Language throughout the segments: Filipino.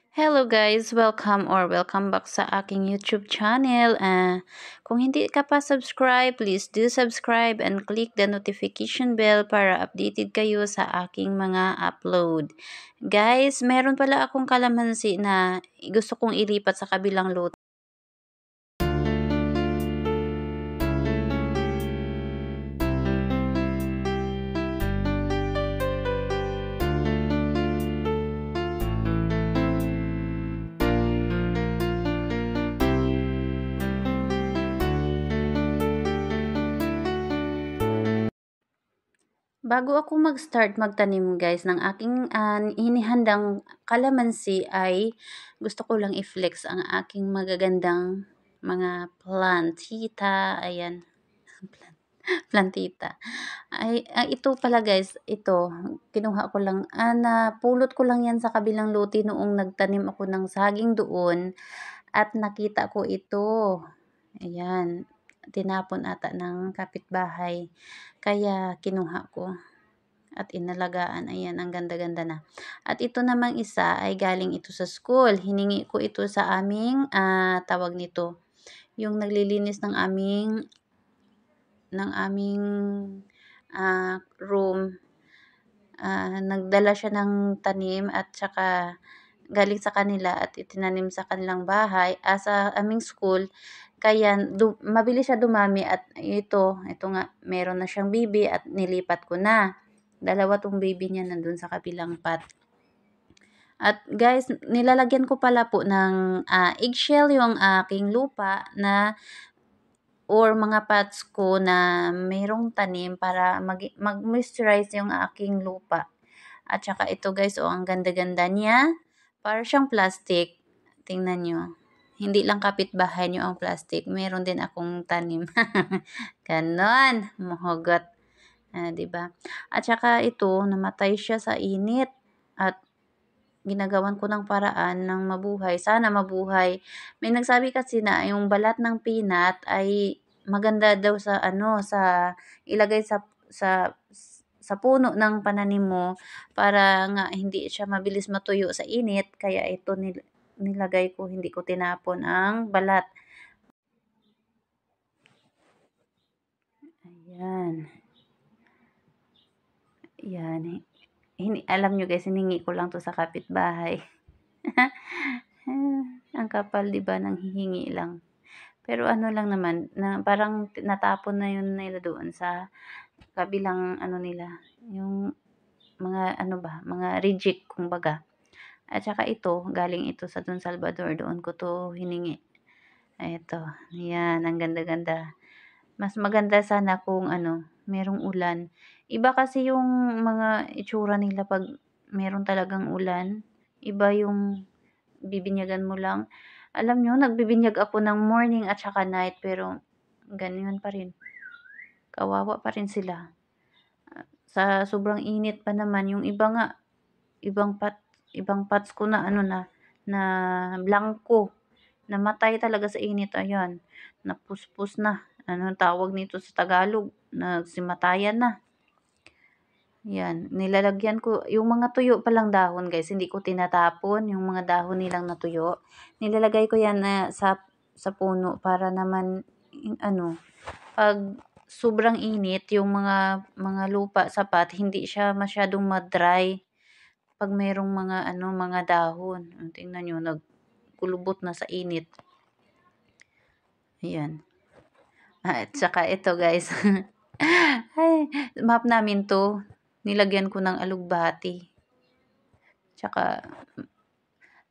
Hello guys, welcome back sa aking YouTube channel. Kung hindi ka pa subscribe, please do subscribe and click the notification bell para updated kayo sa aking mga upload. Guys, meron pala akong kalamansi na gusto kong ilipat sa kabilang lote. Bago ako mag-start magtanim guys ng aking inihandang kalamansi ay gusto ko lang i-flex ang aking magagandang mga plantita. Ayan, plantita. Ito pala guys, ito, kinuha ko lang, napulot ko lang yan sa kabilang lote noong nagtanim ako ng saging doon at nakita ko ito. Ayan, tinapon ata ng kapitbahay. Kaya kinuha ko at inalagaan. Ayan, ang ganda-ganda na. At ito namang isa ay galing ito sa school. Hiningi ko ito sa aming, tawag nito, yung naglilinis ng aming room. Nagdala siya ng tanim at saka galing sa kanila at itinanim sa kanilang bahay, sa aming school. Kaya mabilis siya dumami at ito nga, meron na siyang baby at nilipat ko na. Dalawa tong baby niya nandun sa kabilang pot. At guys, nilalagyan ko pala po ng eggshell yung aking lupa na or mga pots ko na mayroong tanim para mag-moisturize yung aking lupa. At saka ito guys, ang ganda-ganda niya. Para siyang plastic. Tingnan nyo. Hindi lang kapitbahay nyo ang plastic. Meron din akong tanim. Ganon. Mahugot. Diba? At saka ito, namatay siya sa init. At ginagawan ko ng paraan ng mabuhay. Sana mabuhay. May nagsabi kasi na yung balat ng peanut ay maganda daw sa ilagay sa puno ng pananim mo para nga hindi siya mabilis matuyo sa init. Kaya ito nilagay ko, hindi ko tinapon ang balat. Ayan. Ayan. Alam nyo guys, hiningi ko lang to sa kapitbahay. Ang kapal, diba, nang hihingi lang. Pero ano lang naman, parang natapon na yun nila doon sa kabilang nila. Yung mga mga reject kumbaga. At saka ito, galing ito sa Don Salvador, doon ko to hiningi. Ito, yan, ang ganda-ganda. Mas maganda sana kung merong ulan. Iba kasi yung mga itsura nila pag meron talagang ulan. Iba yung bibinyagan mo lang. Alam nyo, nagbibinyag ako ng morning at saka night, pero ganyan pa rin. Kawawa pa rin sila. Sa sobrang init pa naman, yung iba nga, ibang pots ko na na blanco. Namatay talaga sa init. Ayan, napuspos na. Anong tawag nito sa Tagalog? Nagsimatayan na. Yan, nilalagyan ko yung mga tuyo pa lang dahon guys, hindi ko tinatapon yung mga dahon nilang natuyo. Nilalagay ko yan sa puno para naman pag sobrang init yung mga lupa sapat, hindi siya masyadong ma-dry pag mayroong mga dahon. Tingnan nyo, nagkulubot na sa init. Ayan. At saka ito guys. Ay, map namin to. Nilagyan ko ng alugbati. Tsaka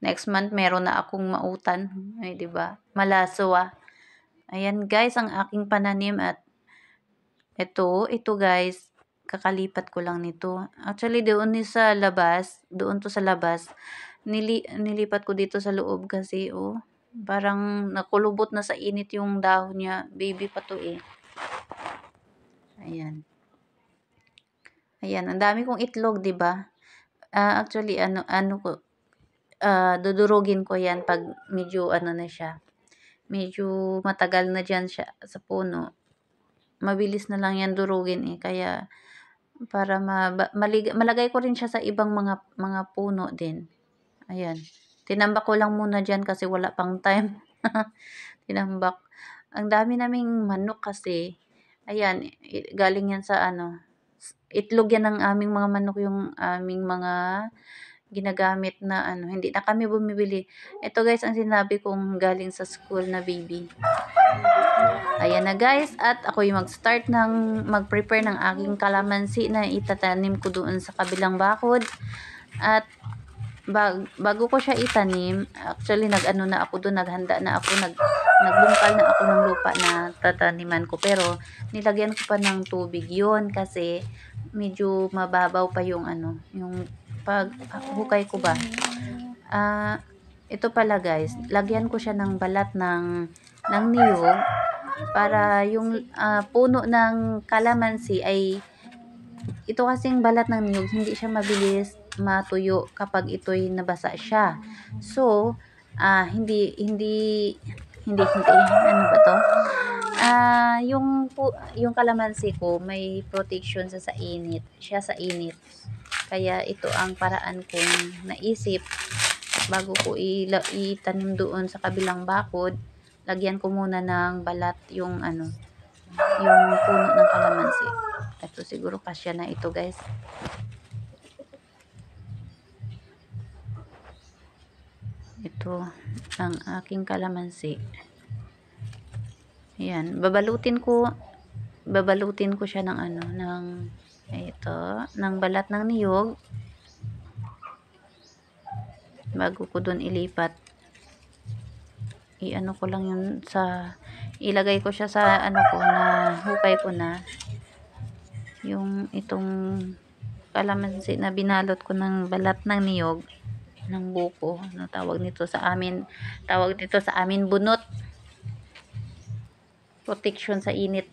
next month meron na akong mautan. Ay, 'di ba? Malaswa. Ayan guys, ang aking pananim at ito guys, kakalipat ko lang nito. Actually, doon to sa labas. Nilipat ko dito sa loob kasi parang nakulubot na sa init yung dahon niya. Baby pa to eh. Ayan. Ayan, ang dami kong itlog, 'di ba? Actually dudurugin ko 'yan pag medyo na siya. Medyo matagal na diyan siya sa puno. Mabilis na lang 'yan durugin eh, kaya para malagay ko rin siya sa ibang mga puno din. Ayan. Tinambak ko lang muna diyan kasi wala pang time. Tinambak. Ang dami naming manok kasi. Ayan, galing yan sa ano, itlog yan ng aming mga manok, yung aming mga ginagamit na ano, hindi na kami bumibili. Ito guys, ang sinabi kong galing sa school na baby. Ayan na guys, at ako yung mag-start ng mag-prepare ng aking kalamansi na itatanim ko doon sa kabilang bakod. At bago ko siya itanim, actually nag-ano na ako doon, naghanda na ako, nagbungkal na ako ng lupa na tataniman ko. Pero nilagyan ko pa ng tubig yun kasi medyo mababaw pa yung ano, yung paghukay ko ba. Ito pala guys, lagyan ko siya ng balat ng niyog para yung puno ng kalamansi ay, ito kasing balat ng niyog, hindi siya mabilis matuyo kapag ito'y nabasa siya. So, hindi ano ba to? Yung kalamansi ko may protection sa init, siya sa init. Kaya ito ang paraan kong naisip bago ko itanim doon sa kabilang bakod. Lagyan ko muna ng balat yung ano, yung puno ng kalamansi. Ito siguro kasya na ito guys. Ito ang aking kalamansi. Ayan, babalutin ko siya ng ano, ng balat ng niyog bago ko doon ilipat. I-ano ko lang yun ilagay ko siya sa ano ko, na hukay ko na yung itong kalamansi na binalot ko ng balat ng niyog ng buko. Ano tawag nito sa amin? Tawag nito sa amin bunot. Protection sa init.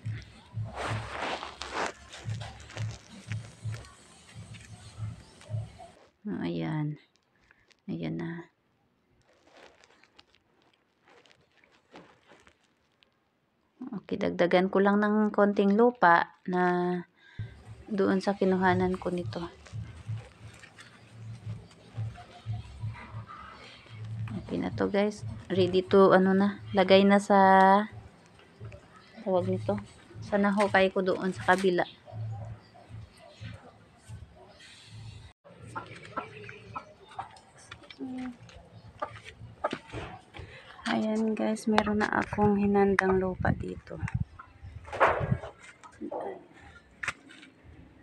Ayan. Ayan na. Okay, dagdagan ko lang ng konting lupa na doon sa kinuhanan ko nito. Okay na to guys. Ready to ano na, lagay na sa tawag nito, sa nahukay ko doon sa kabila. Ayan guys, meron na akong hinandang lupa dito.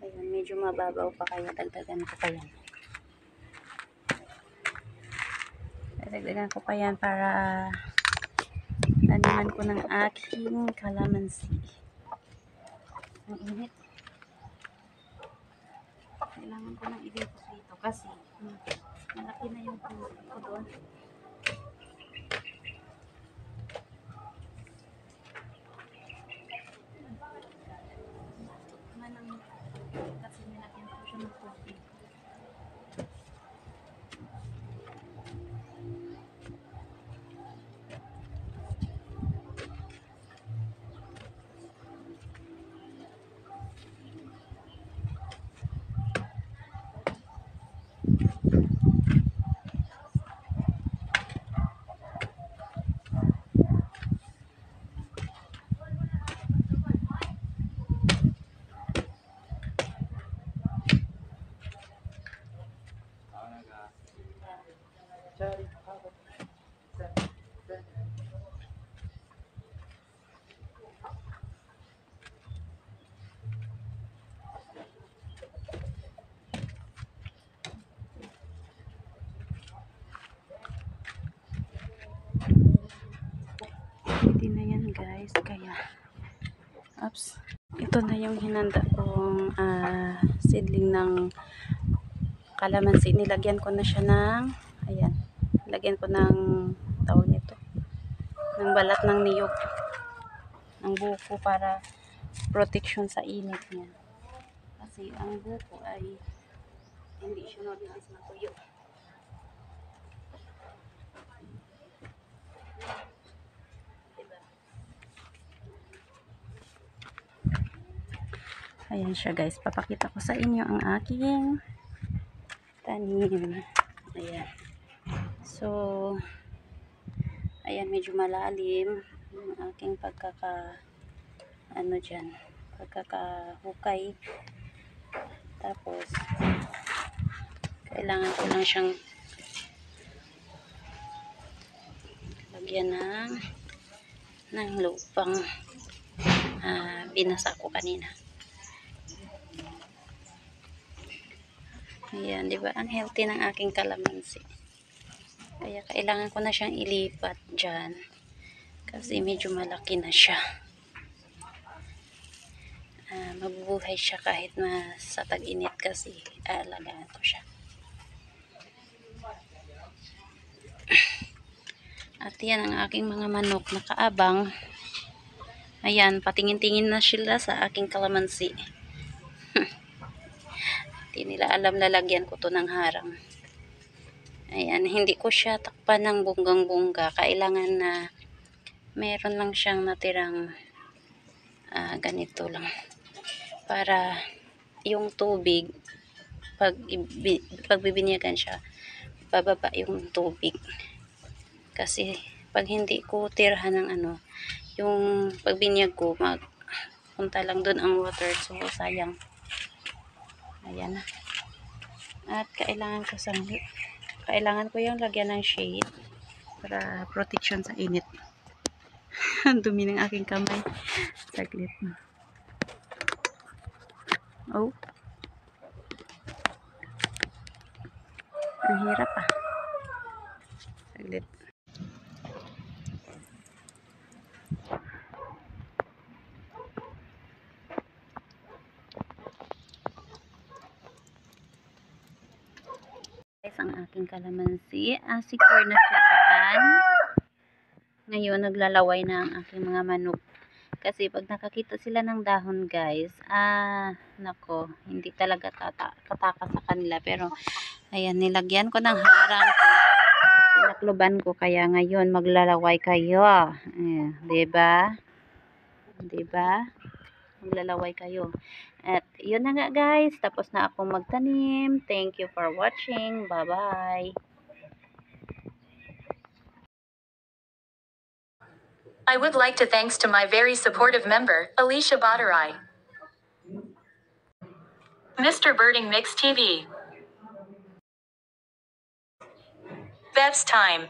Ayan, medyo mababaw pa, kaya dagdagan ko pa yan. Dagdagan ko pa yan para taniman ko ng aking kalamansi. Ang init. Kailangan ko ng ilipos dito kasi malaki na yung puno ko doon. Kasi nilagyan ko siya ng tubig. Hindi na yan guys, kaya ito na yung hinanda kong seedling ng kalamansi. Nilagyan ko na siya ng ayan, nilagyan ko ng tawag nito, ng balat ng niyog ng buko para protection sa init niya, kasi ang buko ay hindi siya mabilis matuyo. Ayan siya guys, papakita ko sa inyo ang aking tanim. Ayan. So, So, ayan, medyo malalim yung aking pagkakahukay. Tapos, kailangan ko lang siyang lagyan ng lupang binasa ko kanina. Ayan, di ba? Ang healthy ng aking kalamansi. Kaya kailangan ko na siyang ilipat dyan. Kasi medyo malaki na siya. Mabubuhay siya kahit sa tag-init kasi aalagaan ko siya. At yan ang aking mga manok nakaabang. Ayan, patingin-tingin na sila sa aking kalamansi. Hindi nila alam na lagyan ko to ng harang. Ayan, hindi ko siya takpan ng bunggang-bungga. Kailangan na meron lang siyang natirang ganito lang. Para yung tubig, pag bibinyagan siya, bababa yung tubig. Kasi pag hindi ko tirahan ng yung pagbinyag ko, punta lang doon ang water. So, sayang. Ayan na. At kailangan ko yung lagyan ng shade para protection sa init. Ang dumi ng aking kamay. Saglit. Oh. Ang hirap Saglit. Guys, ang aking kalamansi. Secure na siya dyan. Ngayon, naglalaway na ang aking mga manok. Kasi pag nakakita sila ng dahon, guys, nako, hindi talaga kataka sa kanila. Pero, ayan, nilagyan ko ng harang. Tinakloban ko. Kaya ngayon, maglalaway kayo. Diba? Diba? Maglalaway kayo. At, yun na nga, guys. Tapos na akong magtanim. Thank you for watching. Bye-bye. I would like to thanks to my very supportive member, Alicia Badarai. Mr. Birding Mix TV. Bev's time.